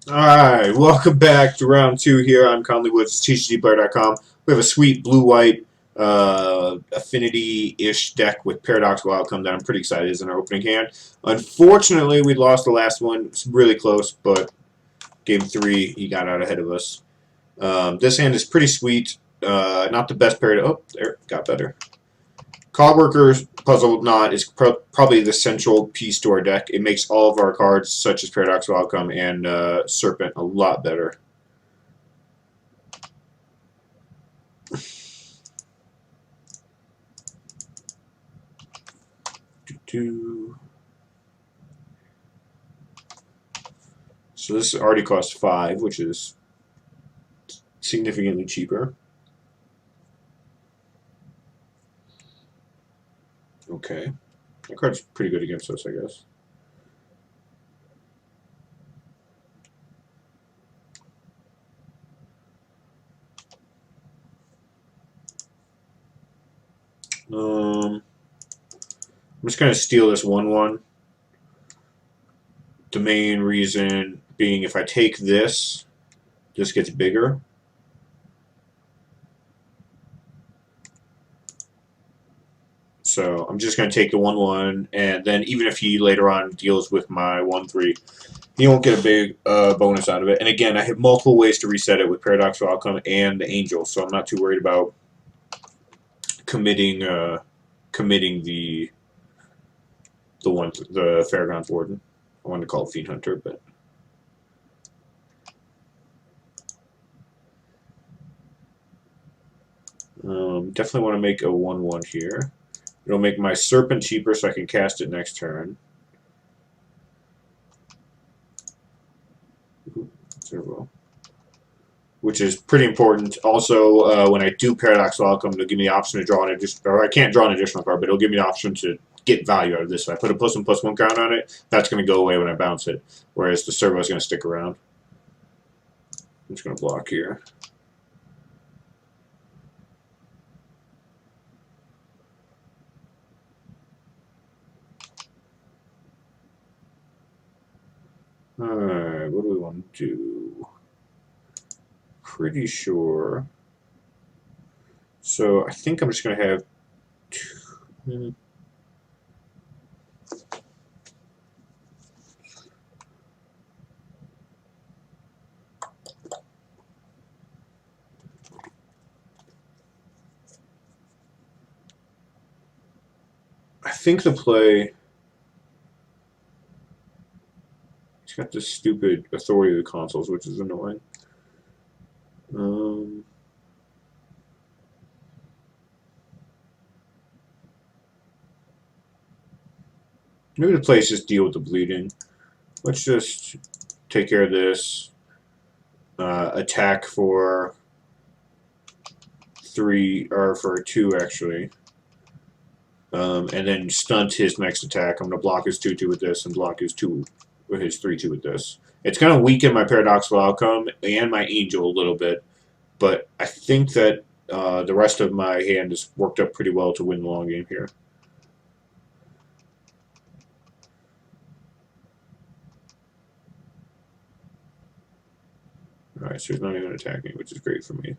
Alright, welcome back to round two here. I'm Conley with TCGplayer.com. We have a sweet blue-white affinity-ish deck with paradoxical outcome that I'm pretty excited is in our opening hand. Unfortunately, we lost the last one. It's really close, but game three, he got out ahead of us. This hand is pretty sweet. Not the best pair to... Oh, there, got better. Cogworker's Puzzle Knot is probably the central piece to our deck. It makes all of our cards, such as Paradoxical Outcome and Serpent, a lot better. So this already costs 5, which is significantly cheaper. Okay. That card's pretty good against us, I guess. I'm just going to steal this 1/1. The main reason being if I take this, this gets bigger. So I'm just going to take the 1/1, and then even if he later on deals with my 1/3, he won't get a big bonus out of it. And again, I have multiple ways to reset it with Paradoxical Outcome and the Angel, so I'm not too worried about committing the Fairgrounds Warden. I wanted to call it Fiend Hunter, but definitely want to make a 1/1 here. It'll make my Serpent cheaper so I can cast it next turn. Which is pretty important. Also, when I do Paradoxical Outcome, it'll give me the option to draw an additional, or I can't draw an additional card, but it'll give me the option to get value out of this. So I put a +1/+1 count on it, that's going to go away when I bounce it, whereas the servo is going to stick around. I'm just going to block here. Alright, what do we want to do? Pretty sure. So I think I'm just going to have two. I think the play. He's got this stupid authority of the consoles, which is annoying. Maybe the play is just deal with the bleeding. Let's just take care of this. Attack for 3, or for 2 actually. And then stunt his next attack. I'm going to block his 2/2 with this and block his 2 with his 3/2 with this. It's going to weaken my Paradoxical Outcome and my Angel a little bit, but I think that the rest of my hand has worked up pretty well to win the long game here. Alright, so he's not even attacking, which is great for me.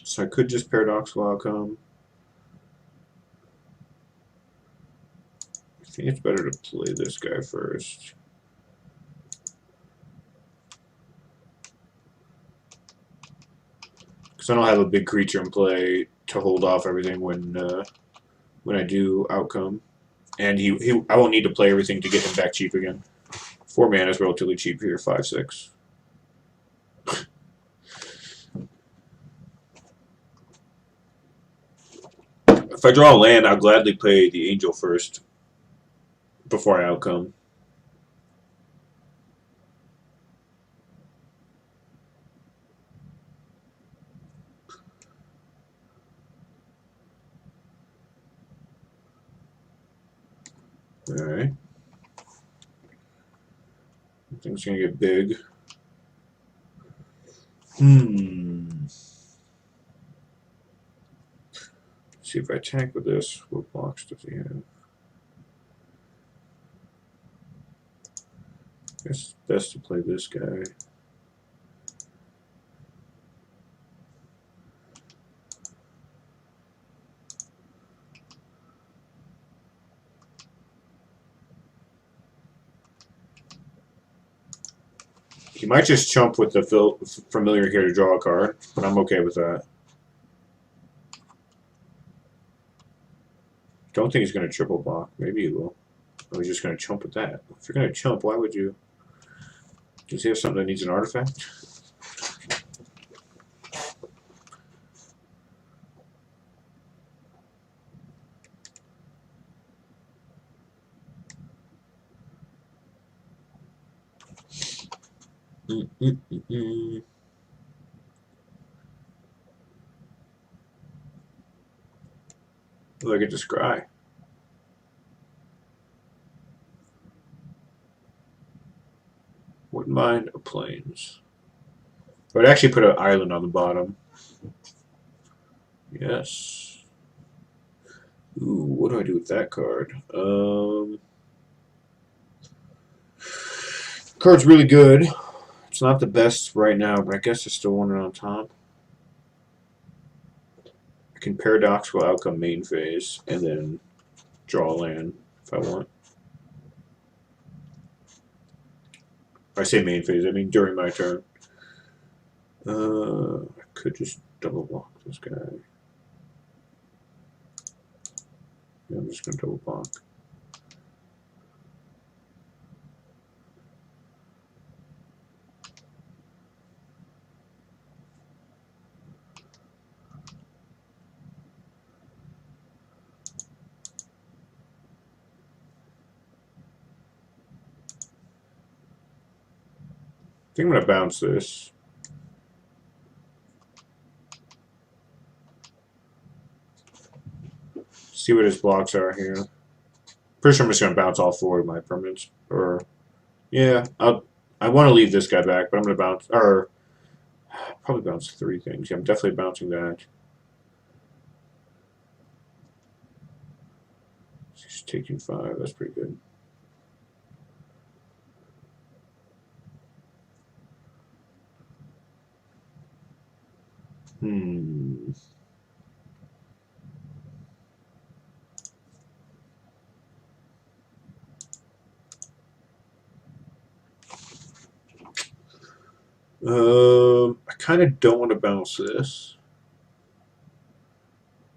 So I could just Paradoxical Outcome. I think it's better to play this guy first. Because I don't have a big creature in play to hold off everything when I do Outcome. And I won't need to play everything to get him back cheap again. 4 mana is relatively cheap here, 5/6. If I draw a land, I'll gladly play the Angel first before I Outcome. Alright. Things gonna get big. See if I attack with this. What blocks does he have? Guess it's best to play this guy. He might just chump with the familiar here to draw a card, but I'm okay with that. Don't think he's going to triple block. Maybe he will. Or he's just going to chump with that. If you're going to chump, why would you? Does he have something that needs an artifact? Look at this Scry. Wouldn't mind a plains. I would actually put an island on the bottom. Yes. Ooh, what do I do with that card? Card's really good. It's not the best right now, but I guess I still want it on top. I can Paradoxical Outcome main phase and then draw a land if I want. I say main phase, I mean during my turn. I could just double block this guy. Yeah, I'm just going to double block. I think I'm going to bounce this. See what his blocks are here. Pretty sure I'm just going to bounce all four of my permanents. Or, yeah, I want to leave this guy back, but I'm going to bounce, or probably bounce three things. Yeah, I'm definitely bouncing that. He's taking 5. That's pretty good. I kind of don't want to bounce this.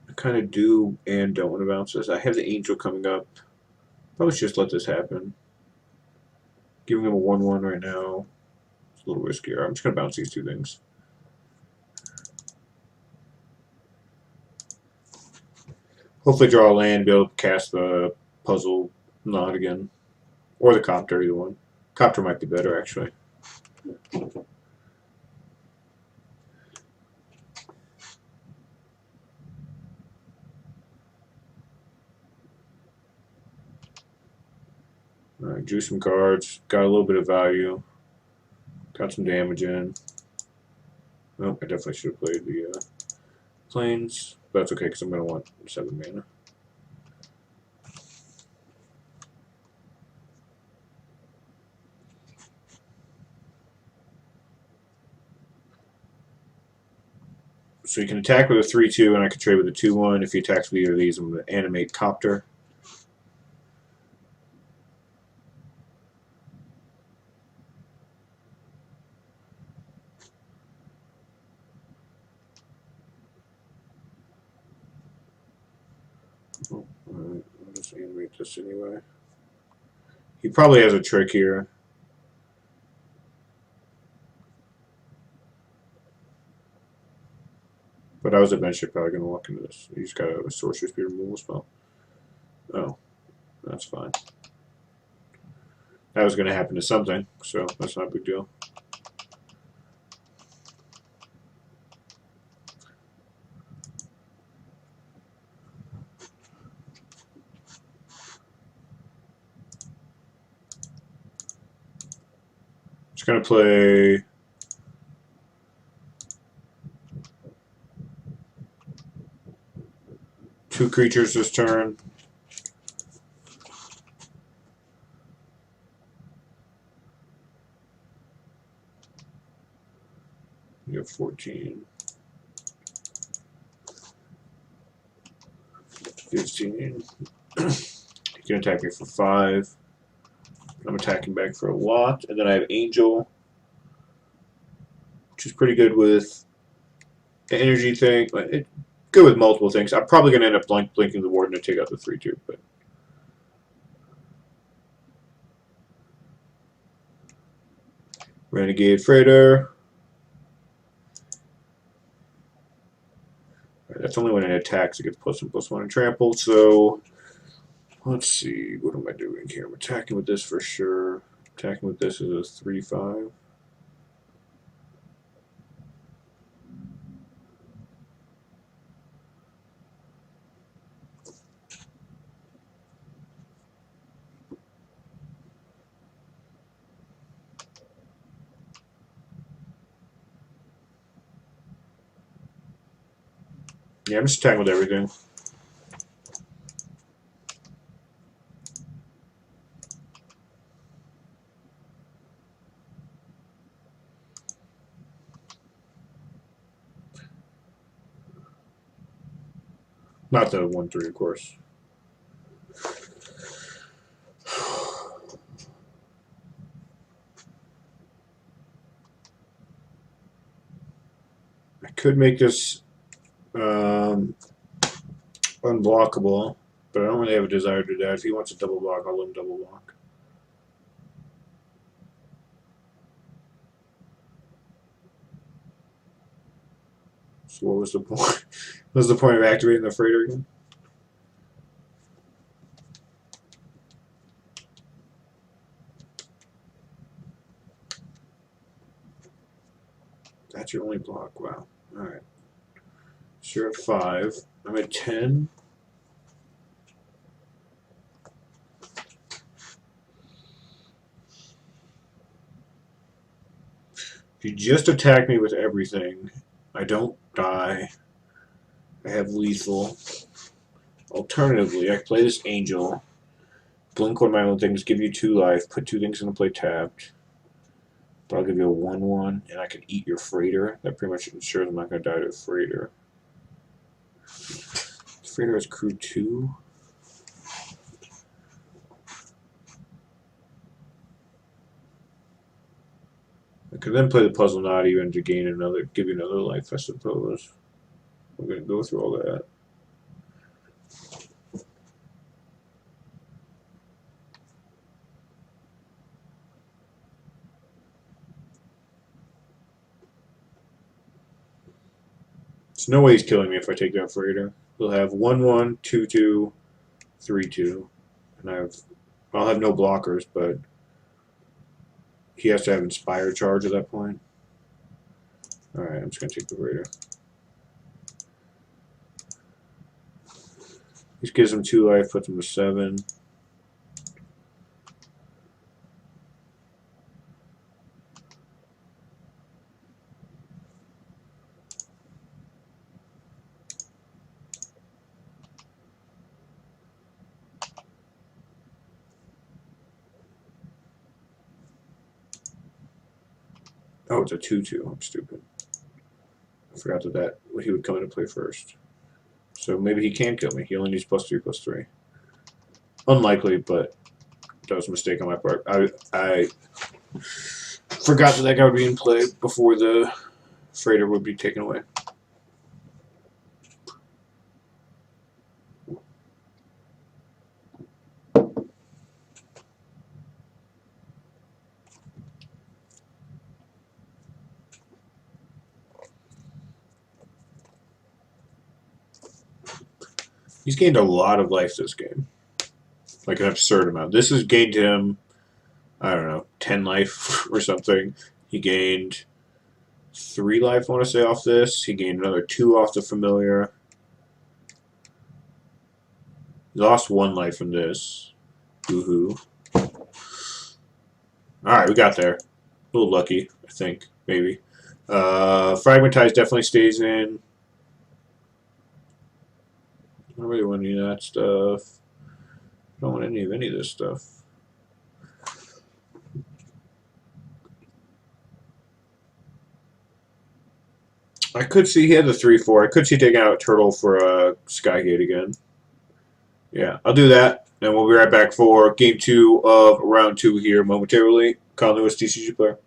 I kind of do and don't want to bounce this. I have the Angel coming up. Probably should just let this happen. Giving him a 1/1 right now. It's a little riskier. I'm just going to bounce these two things. Hopefully draw a land, be able to cast the puzzle nod again. Or the Copter, either one. Copter might be better, actually. Alright, drew some cards. Got a little bit of value. Got some damage in. Oh, I definitely should have played the plains. But that's okay, because I'm going to want 7 mana. So you can attack with a 3/2, and I can trade with a 2/1. If he attacks with either of these, I'm going to animate Copter. Oh, alright, I'll just animate this anyway. He probably has a trick here. But I was eventually probably going to walk into this. He's got a Sorcery Speed removal spell. Oh, that's fine. That was going to happen to something, so that's not a big deal. Just going to play... two creatures this turn. 14. 15. He can attack me for 5. I'm attacking back for a lot. And then I have Angel, which is pretty good with the energy thing. It's good with multiple things. I'm probably going to end up blinking the Warden to take out the 3/2. But Renegade Freighter. Right, that's only when it attacks it gets +1/+1 and trample. So let's see. What am I doing here? I'm attacking with this for sure. Attacking with this is a 3/5. Yeah, I'm just attacking with everything. Not the 1/3, of course. I could make this unblockable, but I don't really have a desire to do that. If he wants a double block, I'll let him double block. So what was the point? What was the point of activating the freighter again? That's your only block. Wow. Alright. So you're at 5. I'm at 10. If you just attack me with everything, I don't die. I have lethal. Alternatively, I play this Angel, blink one of my own things, give you 2 life, put 2 things into play tapped. But I'll give you a 1/1, and I can eat your freighter. That pretty much ensures I'm not going to die to a freighter. The freighter has crew 2. I could then play the puzzle not even to gain another, give you another life, I suppose. I'm going to go through all that. There's no way he's killing me if I take that freighter. He'll have 1/1, 2/2, 3/2, and I'll have no blockers, but he has to have Inspire Charge at that point. Alright, I'm just going to take the freighter. This gives him 2 life, puts him to 7. Oh, it's a 2/2. I'm stupid. I forgot that he would come into play first. So maybe he can kill me. He only needs +3/+3. Unlikely, but that was a mistake on my part. I forgot that guy would be in play before the freighter would be taken away. He's gained a lot of life this game. Like an absurd amount. This has gained him, I don't know, 10 life or something. He gained 3 life, I want to say, off this. He gained another 2 off the familiar. He lost 1 life from this. Woohoo. Alright, we got there. A little lucky, I think. Maybe. Fragmentize definitely stays in. I don't really want any of that stuff. I don't want any of this stuff. I could see he had the 3/4. I could see taking out a turtle for a Skygate again. Yeah, I'll do that, and we'll be right back for game 2 of round 2 here momentarily. Conley, TCG player.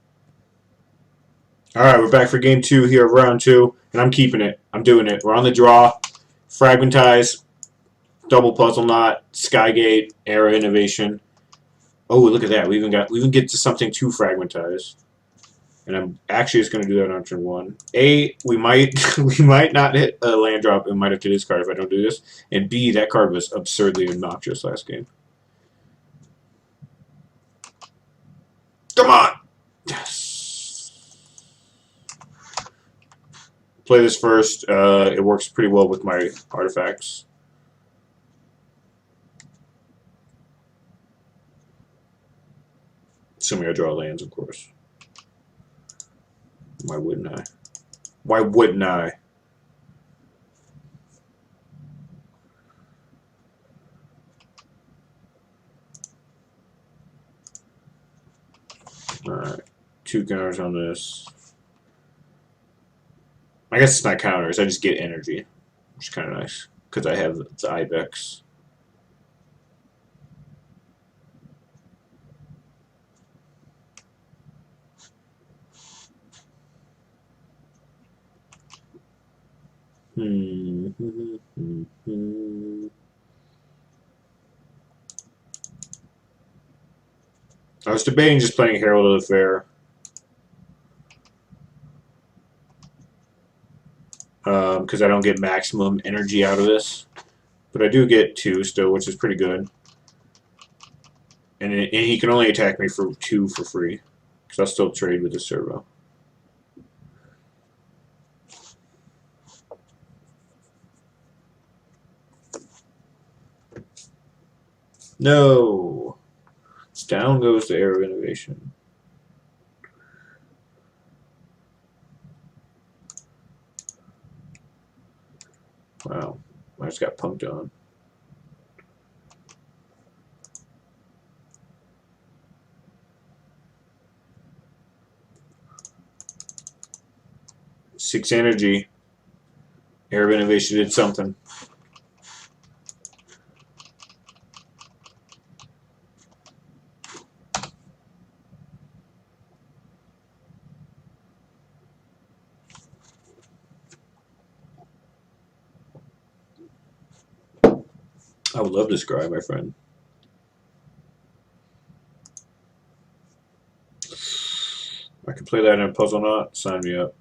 All right, we're back for game 2 here of round 2, and I'm keeping it. I'm doing it. We're on the draw. Fragmentize, double puzzle knot, Skygate, era innovation. Oh, look at that. We even get to something to fragmentize. And I'm actually just going to do that on turn 1. A, we might we might not hit a land drop and might have to discard if I don't do this. And B, that card was absurdly obnoxious last game. Come on! Yes. Play this first. It works pretty well with my artifacts. Assuming I draw lands, of course. Why wouldn't I? Why wouldn't I? Alright. 2 counters on this. I guess it's not counters. I just get energy, which is kind of nice because I have the Ibex. I was debating just playing Herald of the Fair. Because I don't get maximum energy out of this. But I do get 2 still, which is pretty good. And he can only attack me for 2 for free. Because I'll still trade with the servo. No! Down goes the Era of Innovation. Wow. I just got punked on. Six energy. Era of Innovation did something. I would love to scry, my friend. I could play that in a puzzle knot. Sign me up.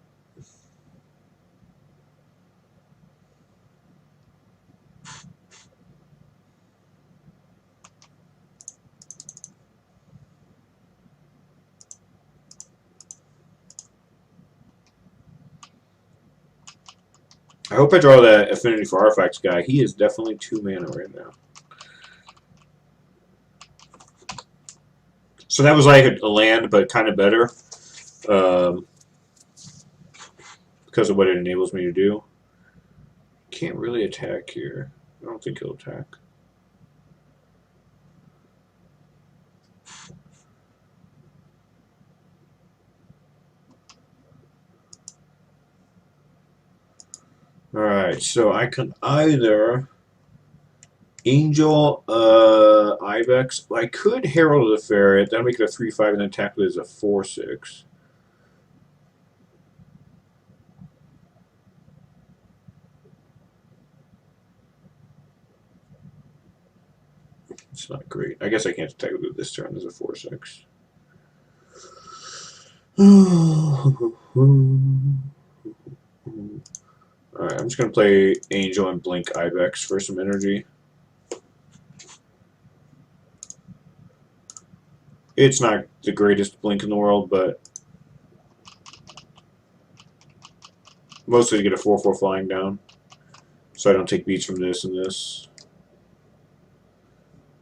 I hope I draw that Affinity for Artifacts guy. He is definitely 2 mana right now. So that was like a land, but kind of better. Because of what it enables me to do. Can't really attack here. I don't think he'll attack. Alright, so I can either Angel Ibex. I could Herald of the Fair, then make it a 3/5 and then attack it as a 4/6. It's not great. I guess I can't attack it this turn as a 4/6. Alright, I'm just going to play Angel and Blink Ibex for some energy. It's not the greatest Blink in the world, but mostly to get a 4/4 flying down. So I don't take beats from this and this.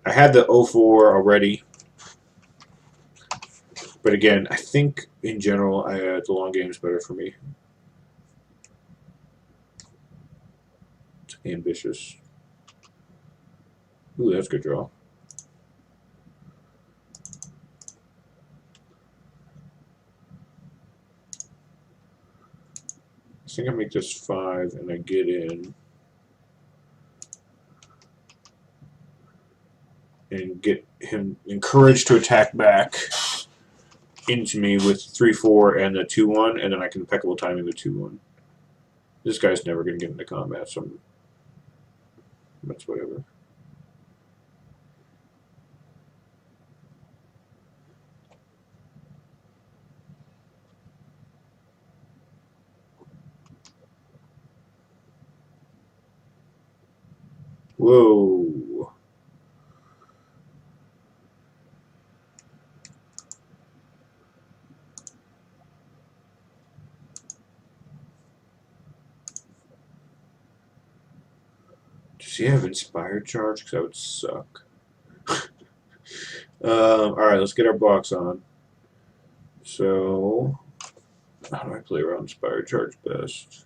I had the 0/4 already. But again, I think in general the long game is better for me. It's ambitious. Ooh, that's a good draw. think I make this 5 and I get in. And get him encouraged to attack back into me with 3/4 and the 2/1, and then I can impeccable timing the 2/1. This guy's never going to get into combat, so that's whatever. Whoa. Does he have Inspired Charge? Because that would suck. Alright, let's get our blocks on. So, how do I play around Inspired Charge best?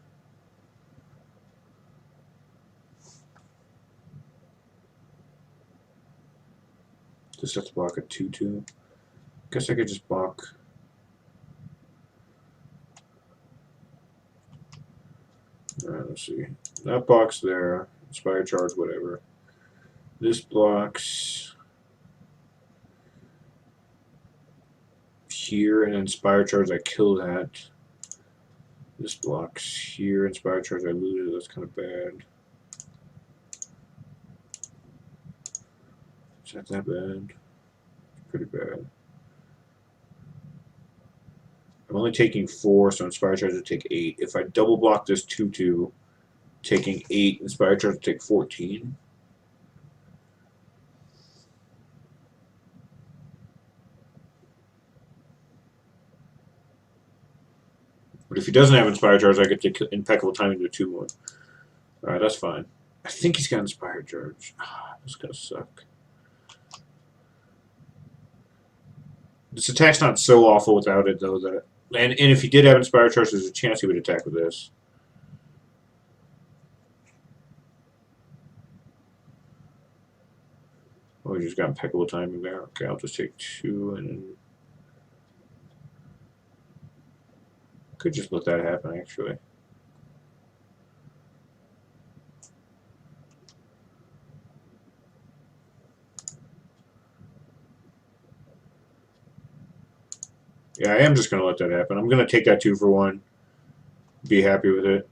Just have to block a 2/2. Guess I could just block. Alright, let's see. That box there, Inspired Charge, whatever. This blocks here, and Inspired Charge, I kill that. This blocks here, Inspired Charge, I lose it. That's kind of bad. Is that bad? It's pretty bad. I'm only taking 4, so Inspired Charge would take 8. If I double block this 2/2, taking 8, Inspired Charge would take 14. But if he doesn't have Inspired Charge, I get to impeccable timing to 2/1. Alright, that's fine. I think he's got Inspired Charge. This is gonna suck. This attack's not so awful without it, though. And if he did have Inspired Charge, there's a chance he would attack with this. Oh, he just got impeccable timing there. Okay, I'll just take 2 and then... Could just let that happen, actually. Yeah, I am just going to let that happen. I'm going to take that 2 for 1. Be happy with it.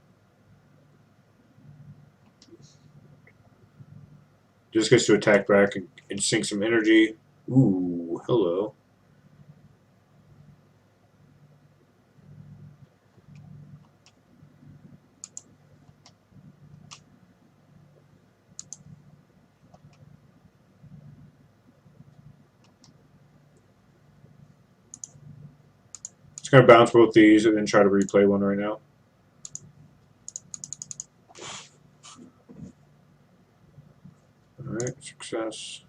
Just gets to attack back and sink some energy. Ooh, hello. Just going to bounce both these and then try to replay one right now. Alright, success.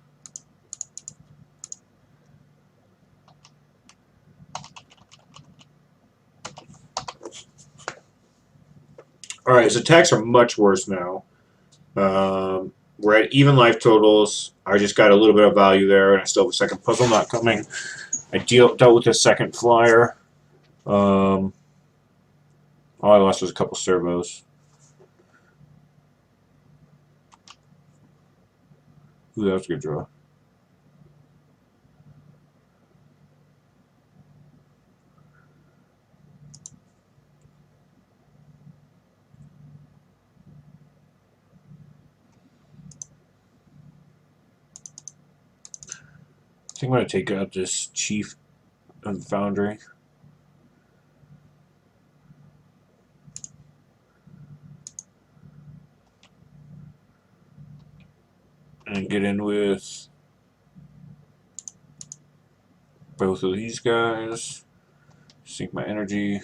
Alright, his attacks are much worse now. We're at even life totals. I just got a little bit of value there, and I still have a second puzzle not coming. I dealt with a second flyer. All I lost was a couple servos. Ooh, that was a good draw. I think I'm going to take out this Chief and Foundry. And get in with both of these guys. Sink my energy.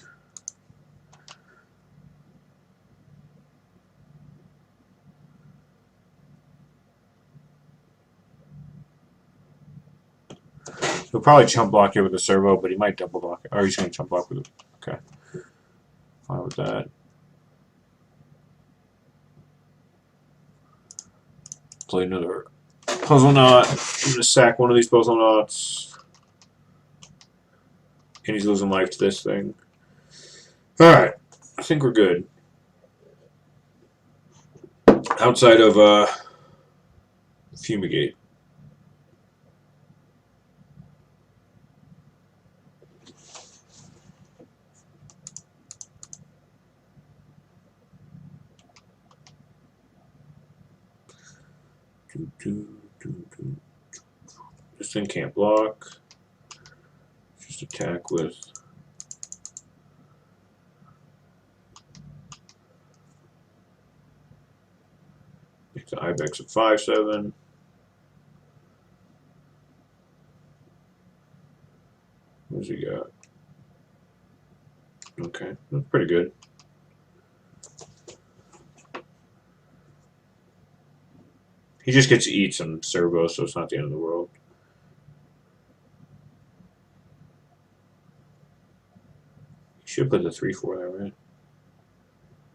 He'll probably chump block here with a servo, but he might double block it. Or he's going to chump block with it. Okay. Fine with that. Play another puzzle knot. I'm going to sack one of these puzzle knots. And he's losing life to this thing. Alright. I think we're good. outside of Fumigate. This thing can't block. Just attack with. Make the Ibex a 5/7. What's he got? Okay, that's pretty good. He just gets to eat some servo, so it's not the end of the world. He should put the 3/4 there, right?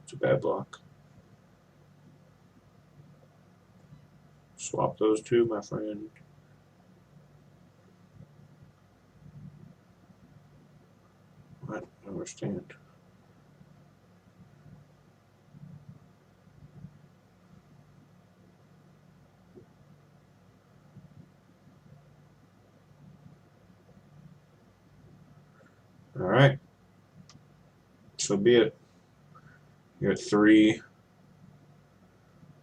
It's a bad block. Swap those two, my friend. I don't understand. Alright. So be it. You're at 3.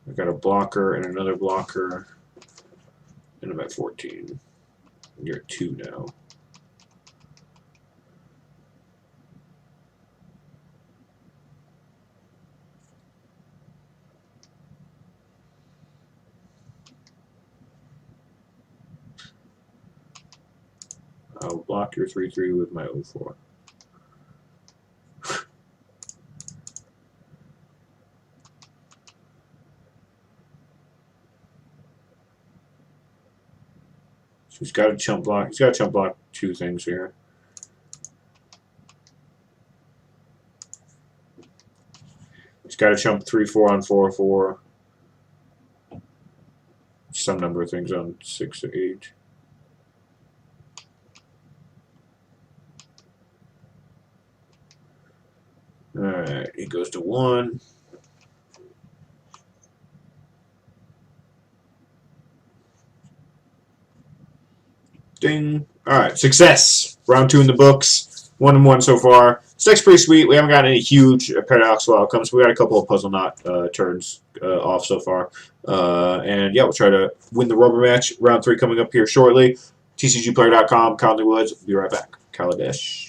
I got a blocker and another blocker. And I'm at 14. You're at 2 now. I'll block your 3/3 with my 0/4. So he's got a chump block. He's got to chump block 2 things here. He's got to chump 3/4 on 4/4. Some number of things on 6 to 8. Alright, he goes to 1. Ding. Alright, success. Round 2 in the books. 1-1 so far. This deck's pretty sweet. We haven't got any huge paradoxical outcomes. We got a couple of puzzle knot turns off so far. And yeah, we'll try to win the rubber match. Round 3 coming up here shortly. TCGplayer.com, Conley Woods. Be right back. Kaladesh.